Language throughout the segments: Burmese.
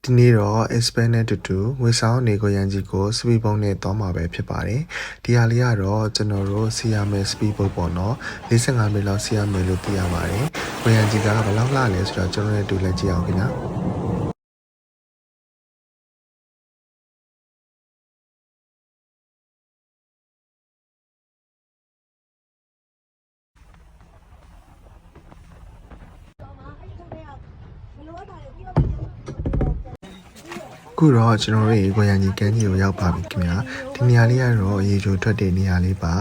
ဒီနေ့တော့ Expand နဲ့တူတူငွေဆောင်နေကိုရန်ကြီးကိုစပီပုံနဲ့တောင်းမှာပဲဖြစ်ပါတယ်။ဒီဟာလေးကတော့ကျွန်တော်တို့စီရမယ်စပီပုံပေါ့နော်45မိနစ်လောက်စီရမယ်လို့သိရပါတယ်။ကိုရန်ကြီးကဘယ်လောက်လှလဲဆိုတော့ကျွန်တော်တို့တူလက်ကြည့်အောင်ခင်ဗျာ။ခုတော့ကျွန်တော်တို့ကိုရန်ကြီးကမ်းခြေကိုရောက်ပါပြီခင်ဗျာဒီနေရာလေးကတော့ရေချိုထွက်တဲ့နေရာလေးပါ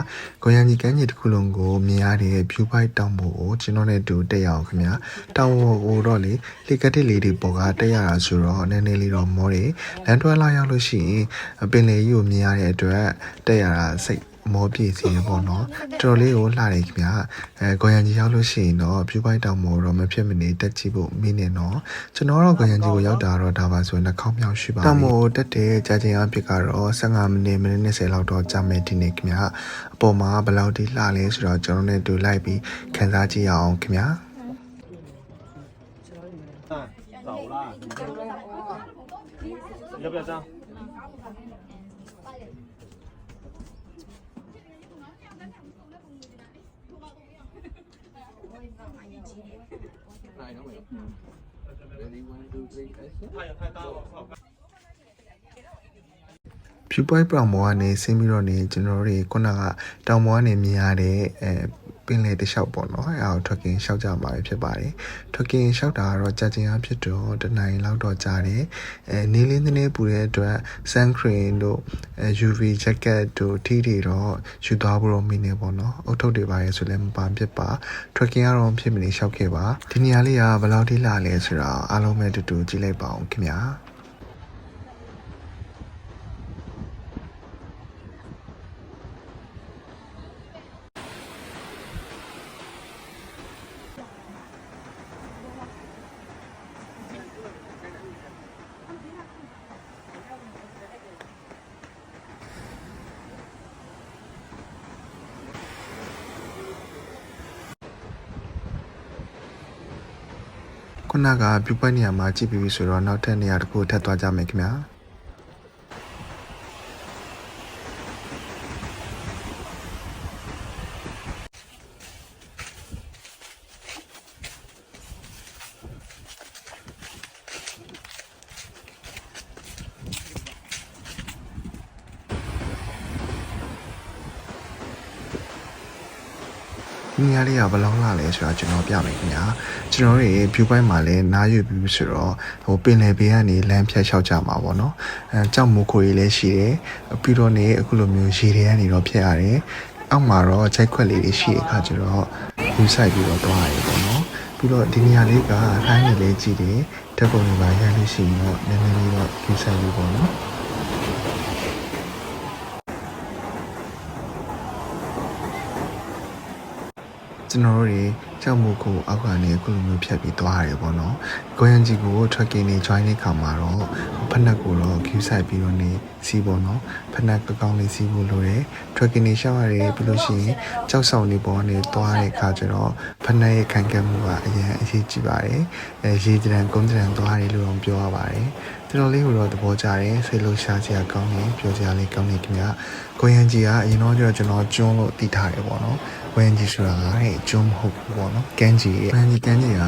ကိုရန်ကြီးကမ်းခြေတစ်ခုလုံးကိုမြင်ရတဲ့ view point တောင်ပေါ်ကိုကျွန်တော်နဲ့တူတက်ရအောင်ခင်ဗျာတောင်ပေါ်ကိုတော့လေလေကတစ်လေးတွေပေါ်ကတက်ရတာဆိုတော့နည်းနည်းလေးတော့မောတယ်လမ်းတွဲလာရောက်လို့ရှိရင်ပင်လယ်ကြီးကိုမြင်ရတဲ့အတွက်တက်ရတာစိတ်မောပြည့်စီရပေါ့နော်တော်လေးကိုလှတယ်ခင်ဗျာကိုရန်ကြီးရောက်လို့ရှိရင်တော့ view point တောင်ပေါ်တော့မဖြစ်မနေတက်ကြည့်ဖို့မိနေတော့ကျွန်တော်တော့ကိုရန်ကြီးကိုရောက်တာတော့ဒါပါဆိုရင်နှာခေါင်းမြောက်ရှိပါတောင်ပေါ်တက်တဲ့ကြာချိန်အဖြစ်ကတော့15မိနစ်20လောက်တော့ကြာမယ်ဒီနေ့ခင်ဗျာအပေါ်မှာဘယ်လောက်ထိလှလဲဆိုတော့ကျွန်တော်နဲ့တူလိုက်ပြီးခန်းစားကြည့်ရအောင်ခင်ဗျာ要不要这样？view point ပြောင်ပေါ်ကနေဆင်းပြီးတော့နေကျွန်တော်တို့ခုနကတောင်ပေါ်ကနေမြင်ရတဲ့ပင်လယ်တစ်လျှောက်ပေါ့နော်အဲအောင်ထွက်ကင်လျှောက်ကြမှာဖြစ်ပါတယ်ထွက်ကင်လျှောက်တာကတော့ကြာချင်းအဖြစ်တော့တနိုင်လောက်တော့ကြာတယ်နေလေးနည်းနည်းပူတဲ့အတွက် sun cream တို့UV jacket တို့ထီးတွေတော့ယူသွားဖို့တော့မိနေပေါ့နော်အုတ်ထုတ်တွေပါရဲဆိုလည်းမပါဖြစ်ပါထွက်ကင်ကတော့ဖြစ်မနေလျှောက်ခဲ့ပါဒီနေရာလေးကဘယ်လောက်ထိလှလဲဆိုတော့အားလုံးပဲတူတူကြည့်လိုက်ပါအောင်ခင်ဗျာခုနက view point နေရာမှာကြည့်ပြီးဆိုတော့နောက်ထပ်နေရာတစ်ခုထပ်သွားကြမယ်ခင်ဗျာဒီနေရာလေးကဘယ်လောက်လှလဲဆိုတော့ကျွန်တော်ပြမယ်ခင်ဗျာကျွန်တော်တို့ view point မှာလည်းနားယူပြီးဆိုတော့ပင်လယ်ဘေးကနေလမ်းဖြတ်လျှောက်ကြမှာပေါ့နော်ကြောက်မိုးခိုကြီးလည်းရှိတယ်ပြီးတော့နေအခုလိုမျိုးရေတွေကနေတော့ဖြတ်ရတယ်အောက်မှာတော့ခြိုက်ခွက်လေးတွေရှိတဲ့အခါကျတော့ view site ပြီးတော့သွားရတယ်ပေါ့နော်ပြီးတော့ဒီနေရာလေးကဟိုင်းနေလေးကြည့်တယ်ဓာတ်ပုံတွေပါရိုက်လို့ရှိရင်တော့နည်းနည်းလေးတော့ view site ပြီးပေါ့နော်ကျွန်တော်တို့ကြောက်မှုကိုအောက်ကနေအခုလိုမျိုးဖြတ်ပြီးသွားရတယ်ပေါ့နော်။ကိုရန်ကြီးကို trekking နေ join တဲ့ခါမှာတော့ဖက်နှက်ကိုတော့ queue ဆိုင်ပြီးတော့နေစီးပေါ့နော်။ဖက်နှက်ကကောင်းလေးစီးဖို့လိုတယ်။ trekking နေရှောက်ရတယ်ပြီးလို့ရှိရင်ကြောက်ဆောင်နေပေါ်နေသွားတဲ့အခါကျတော့ဖက်နှက်ရဲ့ခံကက်မှုကအရင်အရေးကြီးပါတယ်။ရေတံကုန်းတံသွားတယ်လို့တော့ပြောရပါတယ်။တော်တော်လေးကိုတော့သဘောကျတယ်။စိတ်လှရှားစရာကောင်းတယ်ပြောစရာလေးကောင်းတယ်ခင်ဗျာ။ကိုရန်ကြီးကအရင်တော့ကျွန်တော်ကျွန်းလို့တည်ထားတယ်ပေါ့နော်။ကိုရန်ကြီးဆိုတာကကျွန်းမဟုတ်ဘူးပေါ့နော်။ကန်းကြီးကန်းကြီးက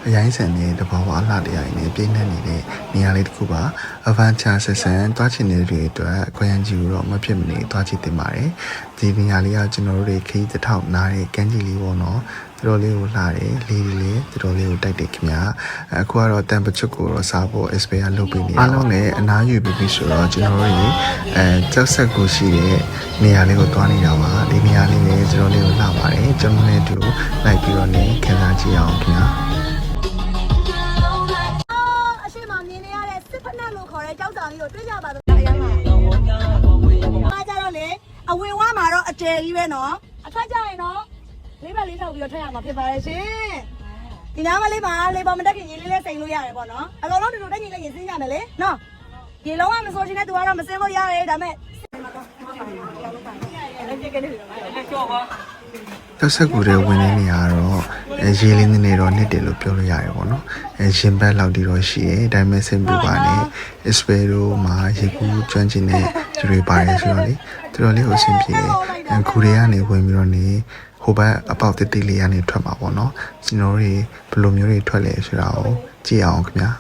အရိုင်းဆန်တဲ့တဘာဝအလှတရားတွေနဲ့ပြည့်နှက်နေတဲ့နေရာလေးတစ်ခုပါ။ Adventure ဆက်ဆန်တွားချင်တဲ့တွေအတွက်ကိုရန်ကြီးကိုတော့မဖြစ်မနေတွားချင်တင်ပါတယ်။ဒီနေရာလေးကကျွန်တော်တို့ခီးတစ်ထောက်နားတဲ့ကန်းကြီးလေးပေါ့နော်။တော်တော်လေးကိုလှတယ်လေးလေးတော်တော်လေးကိုတိုက်တယ်ခင်ဗျာအခုကတော့တန်ပချွတ်ကိုတော့စားဖို့ expert လုပ်ပေးနေအားလုံးလည်းအနားယူပြီးဆိုတော့ကျွန်တော်တို့ကြောက်ဆက်ကိုရှိတဲ့နေရာလေးကိုတွားနေတာပါဒီနေရာလေးလည်းကျွန်တော်လေးကိုလှပါတယ်ကျွန်တော်လည်းတူလိုက်ပြီးတော့လည်းခန်းစားကြည့်အောင်ခင်ဗျာအရှိမမြင်နေရတဲ့စစ်ဖက်နှက်လို့ခေါ်တဲ့ကြောက်တောင်ကြီးကိုတွေ့ကြပါတော့အရင်ကအားကြတော့လေအဝင်ဝါမှာတော့အကျယ်ကြီးပဲနော်အထက်ကြရင်တော့လေးပတ်လေးထောက်ပြီးတော့ထည့်ရမှာဖြစ်ပါရဲ့ရှင်ဒီနားမလေးပါလေးပေါ်မတက်ခင်ရေလေးလေးစိန်လို့ရတယ်ပေါ့နော်အကောင်လုံးတူတူတက်ညီလေးရင်စင်းကြမယ်လေနော်ရေလုံးကမစိုးချင်းတဲ့သူကတော့မစင်းလို့ရတယ်ဒါမဲ့ ကျောက်ဆက်ကူတဲ့ဝင်နေနေရတော့ရေလေးနည်းနည်းတော့နှစ်တယ်လို့ပြောလို့ရတယ်ပေါ့နော်ရင်ဘတ်လောက်တီတော့ရှိတယ်ဒါပေမဲ့စင်ပြပါနဲ့ Espero မှာရေကူးကျွမ်းကျင်တဲ့သူတွေပါတယ်ဆိုတော့လေတော်တော်လေးကိုအဆင်ပြေတယ်ကူတွေကနေဝင်ပြီးတော့နေဟိုဘက်အပေါက်တိတိလေးကနေထွက်မှာပေါ့နော်ကျွန်တော်တို့ဘယ်လိုမျိုးတွေထွက်လဲဆိုတာကိုကြည့်အောင်ခင်ဗျာ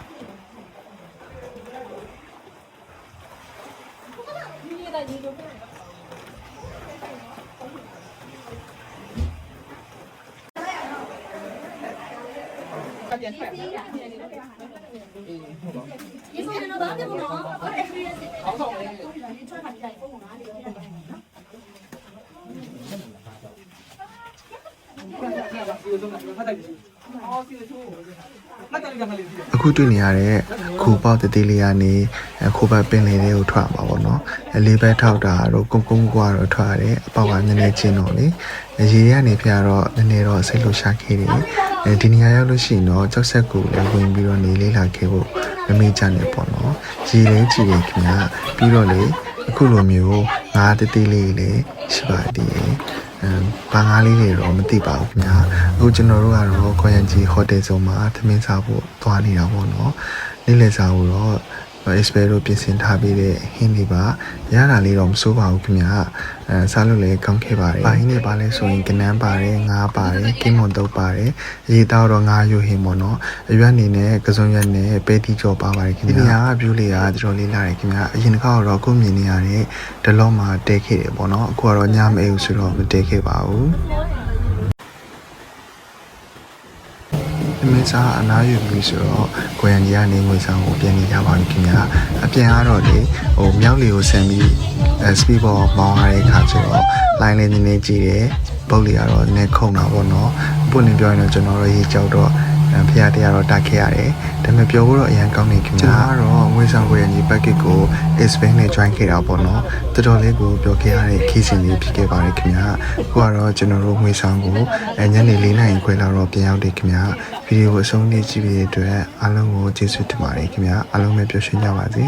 အခုတွေ့နေရတဲ့ခူပေါက်တတိလေးကနေခိုးပတ်ပင်လေးတွေကိုထွက်မှာပေါ့နော်လေးဘက်ထောက်တာတော့ကုန်းကုန်းကွာတော့ထွက်ရတယ်အပေါက်ကနည်းနည်းချင်းတော့လေရေကနေဖျားတော့နည်းနည်းတော့စိတ်လှရှာခဲ့တယ်ဒီနေရာရောက်လို့ရှိရင်တော့ကြောက်ဆက်ကူလည်းဝင်ပြီးတော့နေလေးလာခဲ့ဖို့မမေ့ကြနဲ့ပေါ့နော်ရေလေးကြည့်ရခင်ဗျာပြီးတော့လေအခုလိုမျိုးငါးတတိလေးလည်းရှိပါသေးတယ်ဘာငါးလေးတွေတော့မသိပါဘူးခင်ဗျာအခုကျွန်တော်တို့ကတော့ခေါ်ရန်ကြီးဟိုတယ်ဆောင်မှာသမင်းစားဖို့သွားနေတာပေါ့နော်နေ့လည်စာကိုတော့ Espero ပြင်ဆင်ထားပြီးတဲ့ဟင်းတွေပါရတာလေးတော့မစိုးပါဘူးခင်ဗျာစားလို့လည်းကောင်းခဲ့ပါတယ်။ဘာဟင်းတွေပါလဲဆိုရင်ကနန်းပါတယ်ငါးပါတယ်ကင်းမွန်တုပ်ပါတယ်ရေတောက်တော့ငါးယူဟင်းပေါ့နော်အရွက်အနေနဲ့ကစုံရွက်နဲ့ပဲတီကြောပါပါတယ်ခင်ဗျာဒီနေရာက view လေးကတော်တော်လေးလာတယ်ခင်ဗျာအရင်တစ်ခါတော့ကိုမြင်နေရတဲ့ဒလော့မှာတဲခဲ့တယ်ပေါ့နော်အခုကတော့ညမအိမ်ဆိုတော့မတဲခဲ့ပါဘူးမင်းစားအနားယူပြီးဆိုတော့ကိုရန်ကြီးကနေငွေဆောင်ကိုပြန်နေကြပါပြီခင်ဗျာအပြန်ကတော့လေမြောက်လီကိုဆန်ပြီးspeed ball မောင်းရတဲ့ခါဆိုတော့ line လေးနည်းနည်းကြည့်တယ်ပုတ်လေးကတော့နည်းခုံတာပေါ့နော်ပွင့်နေပြောရင်တော့ကျွန်တော်တို့ရေကြောက်တော့ဖျားတရားတော့တက်ခဲ့ရတယ်ဒါပေမဲ့ပြောဖို့တော့အရင်ကောင်းနေခင်ဗျာကျွန်တော်ကတော့ငွေဆောင်ကိုရန်ကြီး package ကို Spain နဲ့ join ခဲ့တာပေါ့နော်တော်တော်လေးကိုပြောခဲ့ရတဲ့ခီးစဉ်လေးဖြစ်ခဲ့ပါတယ်ခင်ဗျာအခုကတော့ကျွန်တော်တို့ငွေဆောင်ကိုညနေ4 နာရီခွဲလောက်တော့ပြန်ရောက်တယ်ခင်ဗျာဗီဒီယိုအဆုံးလေးကြည့်ပြီးတဲ့အတွက်အားလုံးကိုကျေးဇူးတင်ပါတယ်ခင်ဗျာအားလုံးပဲပျော်ရွှင်ကြပါစေ